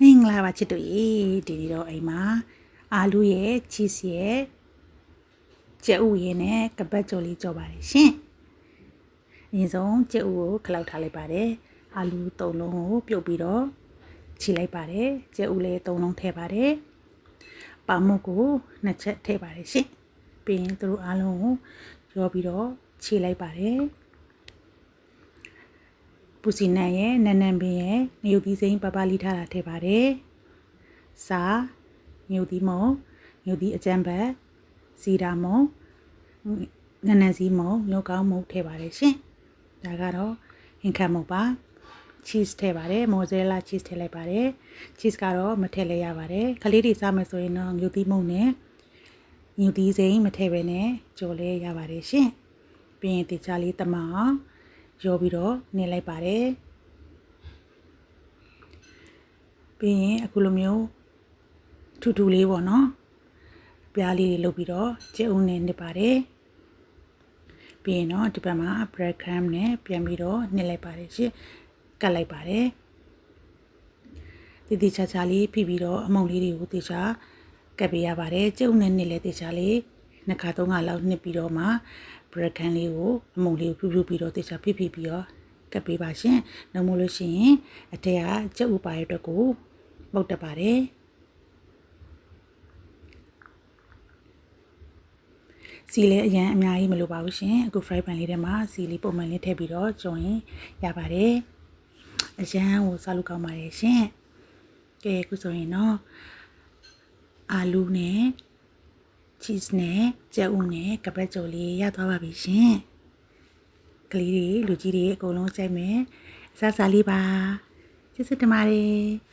မင်္ဂလာပါချစ်တို့ရေဒီတော့အိမ်မှာအာလူရဲ့ချီစရဲ့ကြက်ဥရဲ့နဲ့ကပတ်ကြော်လေးကြော်ပါတယ်ရှင်အရင်ဆုံးကြက်ဥကိုခလောက်ထားလိုက်ပါတယ်အာလူ၃လုံးကိုပြုတ်ပြီးတော့ခြိလိုက်ပါတယ်ကြက်ဥလေး၃လုံးထည့်ပါတယ်ပါမုတ်ကို2ချက်ထည့်ပါတယ်ရှင်ပြီးရင်တို့အားလုံးကိုရောပြီးတော့ခြိလိုက်ပါတယ်ပူစီနန်ရဲ့နန်းနန်းပင်ရဲ့ငရုတ်သီးစိမ်းပပလီထားတာထည့်ပါတယ်။စာငရုတ်သီးမုံငရုတ်သီးအကြမ်းဘက်စီရာမုံနန်းနန်းစီမုံမျိုးကောင်းမုံထည့်ပါတယ်ရှင်။ဒါကတော့ဟင်ခတ်မုံပါ။ cheese ထည့်ပါတယ်။ mozzarella cheese ထည့်လိုက်ပါတယ်။ cheese ကတော့မထည့်လဲရပါတယ်။ခလေးတွေစားမယ်ဆိုရင်တော့ငရုတ်သီးမုံနဲ့ငရုတ်သီးစိမ်းမထည့်ဘဲနဲ့ကြော်လဲရပါတယ်ရှင်။ပြီးရင်တေချာလေးတမအောင်ရောပြီးတော့နေလိုက်ပါတယ်ပြီးရင်အခုလိုမျိုးထူထူလေးပေါ့နော်ပြားလေးတွေလုပ်ပြီးတော့ကြက်ဥနဲ့နစ်ပါတယ်ပြီးရင်တော့ဒီဘက်မှာ bread crumb နဲ့ပြန်ပြီးတော့နစ်လိုက်ပါတယ်ရှင့်ကတ်လိုက်ပါတယ်တည်တည်ချာချာလေးဖိပြီးတော့အမုံလေးတွေကိုတေချာကတ်ပေးရပါတယ်ကြက်ဥနဲ့နစ်လဲတေချာလေးနှစ်ခါသုံးခါလောက်နစ်ပြီးတော့မှbread crumb လေးကိုအမုံလေးကိုပြုတ်ပြီးတော့တေချာဖိပြီးတော့ကပ်ပေးပါရှင်။နှုံမို့လို့ရှိရင်အထက်ကကြက်ဥပါရအတွက်ကိုပုတ်တက်ပါတယ်။စီလည်းအရင်အများကြီးမလိုပါဘူးရှင်။အခု fry pan လေးထဲမှာစီလေးပုံမှန်လေးထည့်ပြီးတော့ကျွန်းရင်ရပါတယ်။အရန်ကိုစားလို့ကောင်းပါတယ်ရှင်။ကဲအခုဆိုရင်တော့အာလူနဲ့ cheese နဲ့ကြက်ဥနဲ့ကပတ်ကြော်လေးရသွားပါပြီရှင်။ကလေးတွေလူကြီးတွေအကုန်လုံးကြိုက်မယ်အစားစားလေးပါကျေးဇူးတင်ပါတယ်